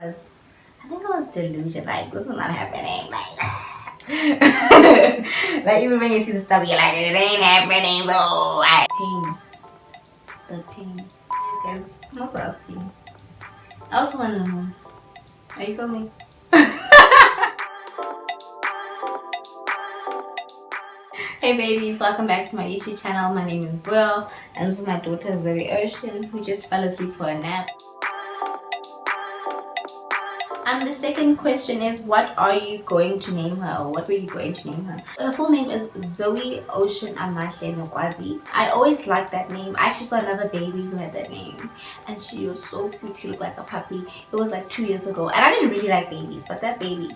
I think I was delusional. Like, this is not happening. Like, like even when you see the stuff, you're like, it ain't happening though. Pain. The pain. Guys, I'm also asking. I also want to know. Are you filming? Hey babies, welcome back to my YouTube channel. My name is Will, and this is my daughter Zoe Ocean, who just fell asleep for a nap. The second question is, what are you going to name her, or what were you going to name her? Her full name is Zoe Ocean Amahle Nokwazi. I always liked that name. I actually saw another baby who had that name, and she was so cute. She looked like a puppy. It was like 2 years ago, and I didn't really like babies, but that baby,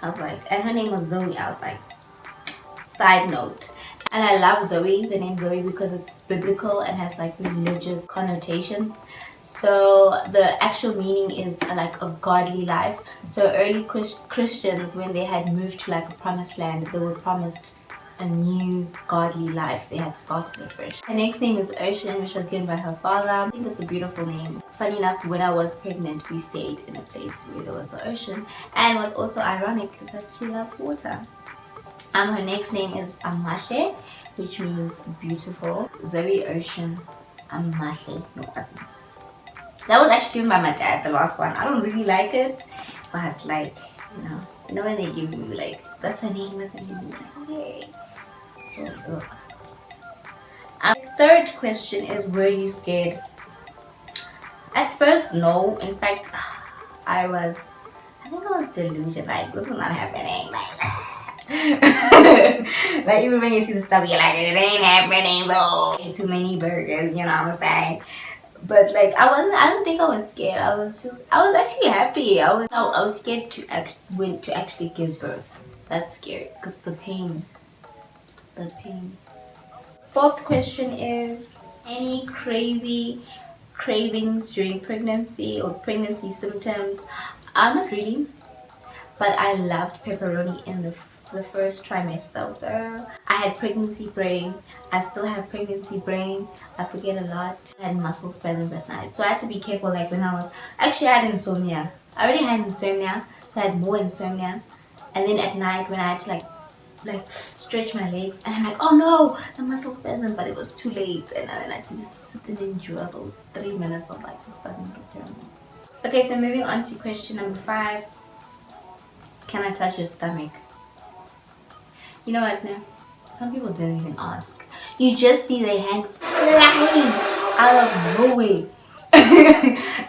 I was like, and her name was Zoe. I was like, side note. And I love Zoe, the name Zoe, because it's biblical and has like religious connotation. So the actual meaning is like a godly life. So early Christians, when they had moved to like a promised land, they were promised a new godly life. They had started afresh. Her next name is Ocean, which was given by her father. I think it's a beautiful name. Funny enough, when I was pregnant, we stayed in a place where there was the ocean. And what's also ironic is that she loves water. Her next name is Amahle, which means beautiful. Zoe Ocean Amahle Nokwazi. That was actually given by my dad, the last one. I don't really like it, but like, you know when they give you like, that's her name, that's her name, like, okay. So it was one of those. Third question is, were you scared? At first, no. In fact, I think I was delusional. Like, this is not happening. Like even when you see the stuff, you're like, it ain't happening though. Too many burgers, you know what I'm saying? But like I don't think I was scared. I was actually happy. I was scared to actually give birth. That's scary because the pain. Fourth question is, any crazy cravings during pregnancy or pregnancy symptoms? Not really, but I loved pepperoni in the first trimester. So I had pregnancy brain. I still have pregnancy brain. I forget a lot. I had muscle spasms at night, so I had to be careful. Like when I had insomnia. I already had insomnia, so I had more insomnia. And then at night when I had to like stretch my legs, and I'm like, oh no, the muscle spasm, but it was too late, and then I had to just sit and endure those 3 minutes of like the spasm. It was terrible. Okay, so moving on to question number 5. Can I touch your stomach? You know what, now? Some people don't even ask. You just see their hand flying out of nowhere.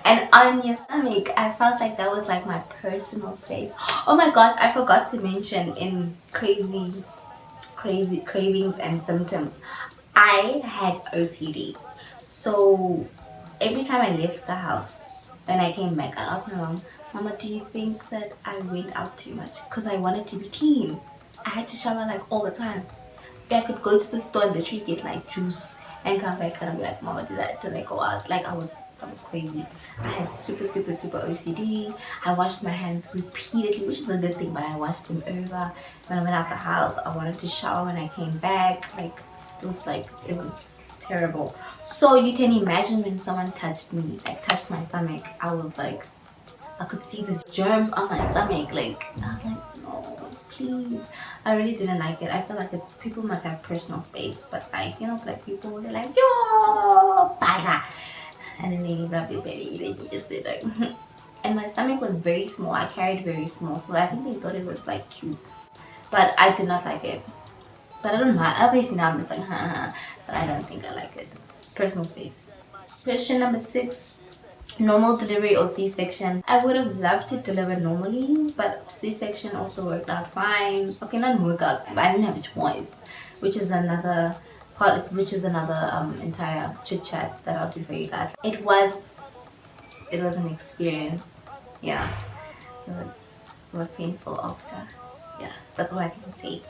And on your stomach, I felt like that was like my personal space. Oh my gosh, I forgot to mention in crazy cravings and symptoms, I had OCD. So every time I left the house, when I came back, I asked my mom, Mama, do you think that I went out too much? Because I wanted to be clean. I had to shower like all the time. I could go to the store and literally get like juice and come back and I'd be like, Mama, did I go out? Like I was crazy. I had super OCD. I washed my hands repeatedly, which is a good thing, but I washed them over. When I went out the house, I wanted to shower when I came back. Like it was terrible. So you can imagine when someone touched me, like touched my stomach, I could see the germs on my stomach. Like I was like, no, please. I really didn't like it. I feel like people must have personal space, but like, black people, they're like, yo, bala. And then they rub your belly, then you just did like, and my stomach was very small. I carried very small, so I think they thought it was like cute, but I did not like it. But I don't know. Obviously now I'm just like, but I don't think I like it. Personal space. Question number 6. Normal delivery or C-section? I would have loved to deliver normally, but C-section also worked out fine. Okay, not work out, but I didn't have a choice, which is another entire chit chat that I'll do for you guys. It was an experience. Yeah, it was painful after. Yeah, that's all I can say.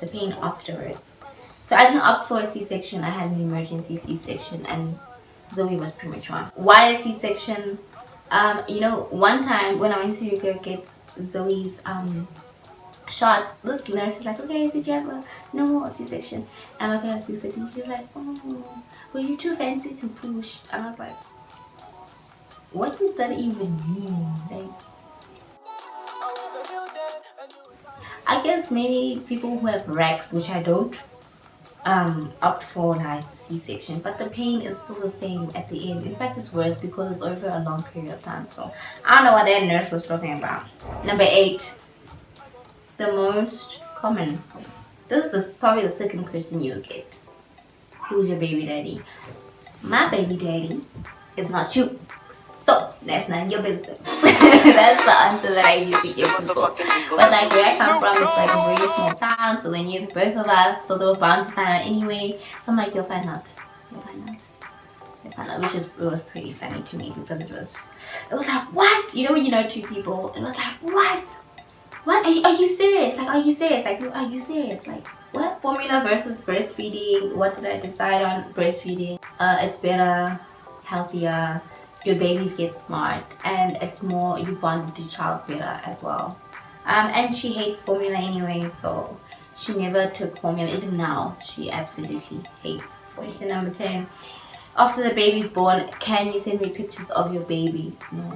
The pain afterwards. So I didn't opt for a C-section. I had an emergency C-section, and Zoe was premature. Why a C-section? One time when I went to go get Zoe's shots, this nurse was like, okay, did you have a normal C-section? And I'm like, I have a C-section. She's like, oh, were you too fancy to push? And I was like, what does that even mean? Like, I guess maybe people who have racks, which I don't, opt for like C-section, but the pain is still the same at the end. In fact, it's worse because it's over a long period of time. So I don't know what that nurse was talking about. Number 8, the most common. This is probably the second question you'll get. Who's your baby daddy? My baby daddy is not you. So that's none of your business. That's the answer that I usually give people. But like where I come from, it's like a really small town, so they knew both of us, so they were bound to find out anyway. So I'm like, you'll find out. You'll find out. You'll find out. Which is, it was pretty funny to me because it was like, what? You know when you know two people, it was like, what? What? Are you serious? Like, are you serious? Like, are you serious? Like, what? Formula versus breastfeeding. What did I decide on? Breastfeeding. It's better, healthier. Your babies get smart, and it's more, you bond with your child better as well. And she hates formula anyway, so she never took formula. Even now, she absolutely hates. Question number 10. After the baby's born, can you send me pictures of your baby? No.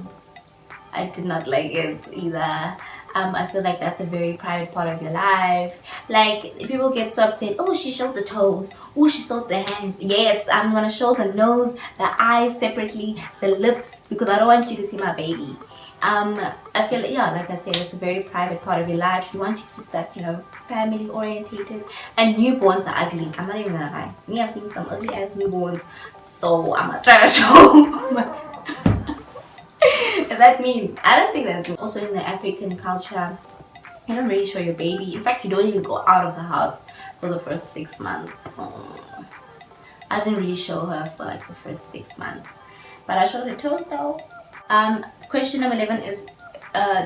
I did not like it either. I feel like that's a very private part of your life. Like, people get so upset. Oh, she showed the toes. Oh, she showed the hands. Yes, I'm gonna show the nose, the eyes separately, the lips, because I don't want you to see my baby. I feel like, yeah, like I said, it's a very private part of your life. You want to keep that, family orientated. And newborns are ugly. I'm not even gonna lie. Me, I've seen some ugly ass newborns, so I'm gonna try to show. Does that mean? I don't think that's also in the African culture. You don't really show your baby. In fact, you don't even go out of the house for the first 6 months. So I didn't really show her for like the first 6 months, but I showed her toes though. Question number 11 is,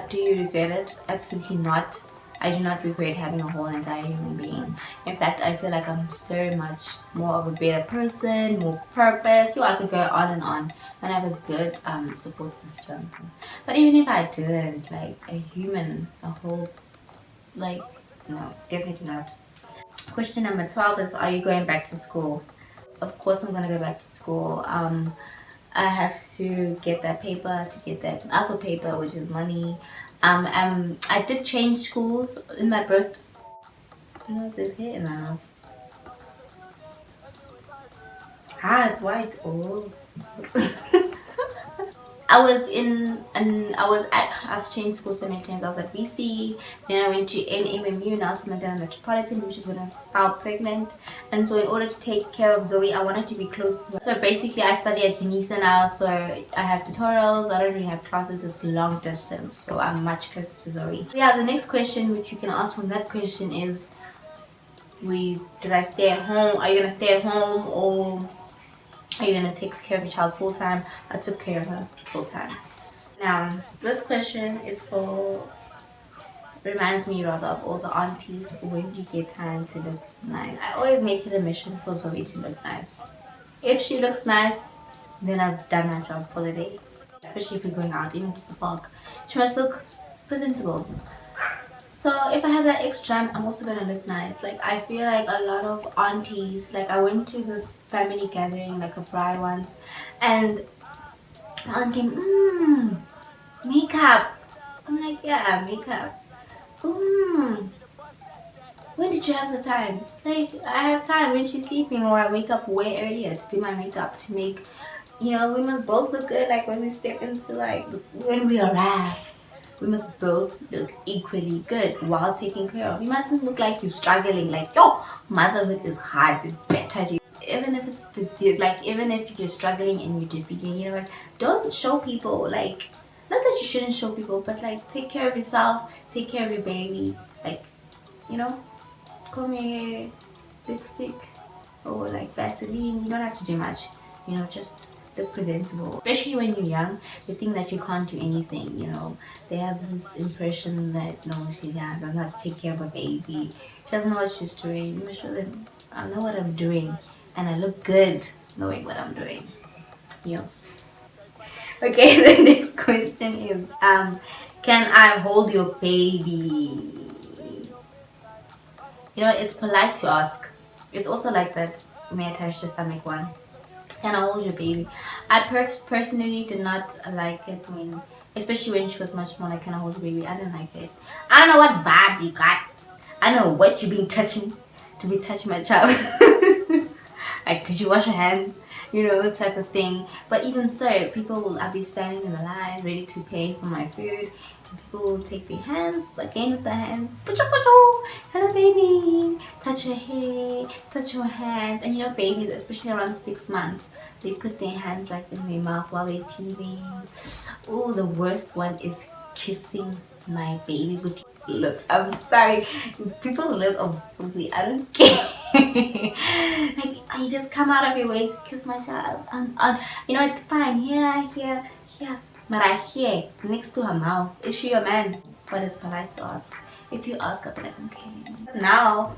do you regret it? Absolutely not. I do not regret having a whole entire human being. In fact, I feel like I'm so much more of a better person, more purpose. I could go on and on. And I have a good support system. But even if I didn't, like a human, a whole, like, no, definitely not. Question number 12 is, are you going back to school? Of course I'm gonna go back to school. I have to get that paper, to get that other paper, which is money. I did change schools in my birth. There's hair in my mouth. It's white. Oh. I've changed schools so many times. I was at BC, then I went to NMMU, Nelson Mandela Metropolitan, which is when I fell pregnant. And so in order to take care of Zoe, I wanted to be close to her. So basically I study at UNISA now, so I have tutorials, I don't really have classes, it's long distance, so I'm much closer to Zoe. Yeah, the next question which you can ask from that question is, did I stay at home? Are you going to stay at home, or are you going to take care of your child full time? I took care of her full time. Now, this question reminds me rather of all the aunties. When do you get time to look nice? I always make it a mission for Zoe to look nice. If she looks nice, then I've done my job for the day. Especially if we're going out, even to the park. She must look presentable. So if I have that extra, I'm also gonna look nice. Like, I feel like a lot of aunties, like I went to this family gathering, like a bride once, and the aunt came, makeup. I'm like, yeah, makeup. When did you have the time? Like, I have time when she's sleeping, or I wake up way earlier to do my makeup, to make, we must both look good. Like when we step into, like, when we arrive, we must both look equally good while taking care of. You mustn't look like you're struggling, like, yo, motherhood is hard, it's better. Even if even if you're struggling and you're defeating, don't show people, like, not that you shouldn't show people, but like, take care of yourself, take care of your baby, like, comb your hair, lipstick, or like Vaseline. You don't have to do much, just look presentable. Especially when you're young, they think that you can't do anything, they have this impression that, no, she's young, I'm not to take care of a baby, she doesn't know what she's doing. You must show them, I know what I'm doing, and I look good knowing what I'm doing. Yes. Okay, the next question is, can I hold your baby? It's polite to ask. It's also like that, may I touch your stomach one? Can I hold your baby? I personally did not like it especially when she was much more like, can I hold your baby? I didn't like it. I don't know what vibes you got. I don't know what you've been touching to be touching my child. Like, did you wash your hands? You know, type of thing. But even so, people will, I'll be standing in the line ready to pay for my food. And people will take their hands, again with their hands. Hello, baby. Touch your hair, touch your hands. And you know, babies, especially around 6 months, they put their hands like in their mouth while they're teething. Oh, the worst one is kissing my baby with your lips. I'm sorry. People's lips are ugly. I don't care. Like, you just come out of your way to kiss my child. You know, it's fine. Here. But I hear next to her mouth. Is she your man? But it's polite to ask. If you ask, I'll be like, okay. Now,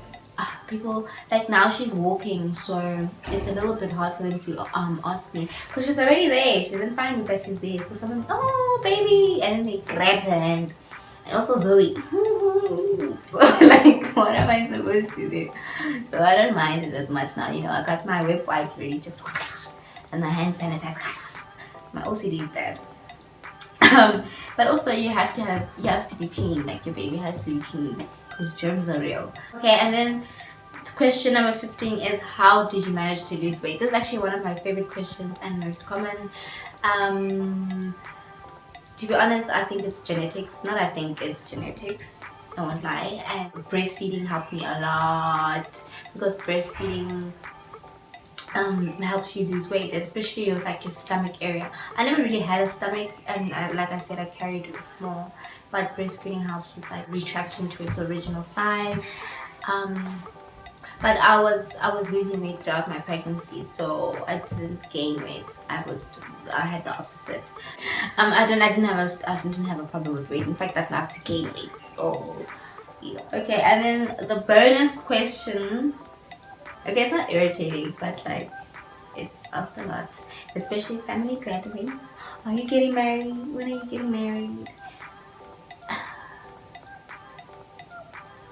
people, like, now she's walking, so it's a little bit hard for them to ask me, because she's already there. She doesn't find me, but she's there. So someone, oh baby, and then they grab her hand. And also Zoe. So like, what am I supposed to do? So I don't mind it as much now. You know, I got my wet wipes ready, just and the hand sanitizer. My OCD is bad. But also you have to be clean. Like, your baby has to be clean because germs are real. Okay, and then question number 15 is, how did you manage to lose weight? This is actually one of my favorite questions and most common. To be honest, I think it's genetics. Not I think, it's genetics. I won't lie. And breastfeeding helped me a lot, because breastfeeding helps you lose weight, especially with like your stomach area. I never really had a stomach, and like I said, I carried it small, but breastfeeding helps with like retracting to its original size. But I was losing weight throughout my pregnancy, so I didn't gain weight. I had the opposite. I didn't have a problem with weight. In fact, I'd love to gain weight. So yeah. Okay, and then the bonus question. Okay, it's not irritating, but like, it's asked a lot, especially family gatherings. Are you getting married? When are you getting married?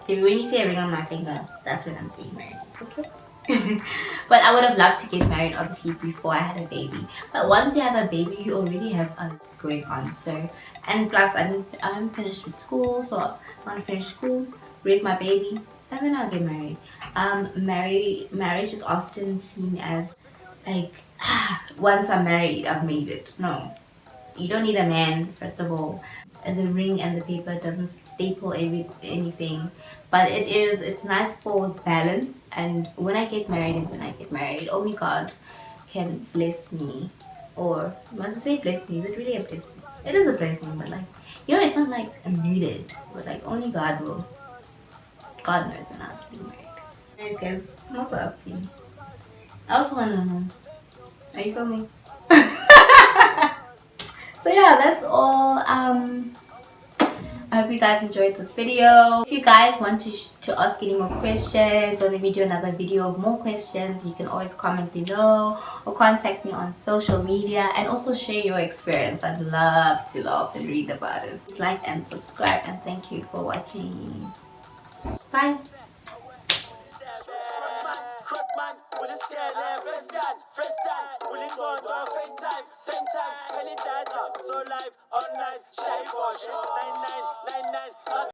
Maybe when you see a ring on my finger, that's when I'm getting married. Okay. But I would have loved to get married, obviously, before I had a baby. But once you have a baby, you already have a lot going on. So, and plus, I haven't finished with school, so I want to finish school, raise my baby, and then I'll get married. Marriage is often seen as like, once I'm married, I've made it. No, you don't need a man, first of all. And the ring and the paper doesn't staple anything, but it's nice for balance. And when I get married, only God can bless me. Or must I say bless me? Is it really a blessing? It is a blessing, but like, you know, it's not like needed, but like, only God knows when I'll be married. Because I'm also asking, I also want to know, are you filming? So yeah, that's all. I hope you guys enjoyed this video. If you guys want to ask any more questions, or maybe do another video of more questions, you can always comment below or contact me on social media, and also share your experience. I'd love to laugh and read about it. Please like and subscribe, and thank you for watching. Bye.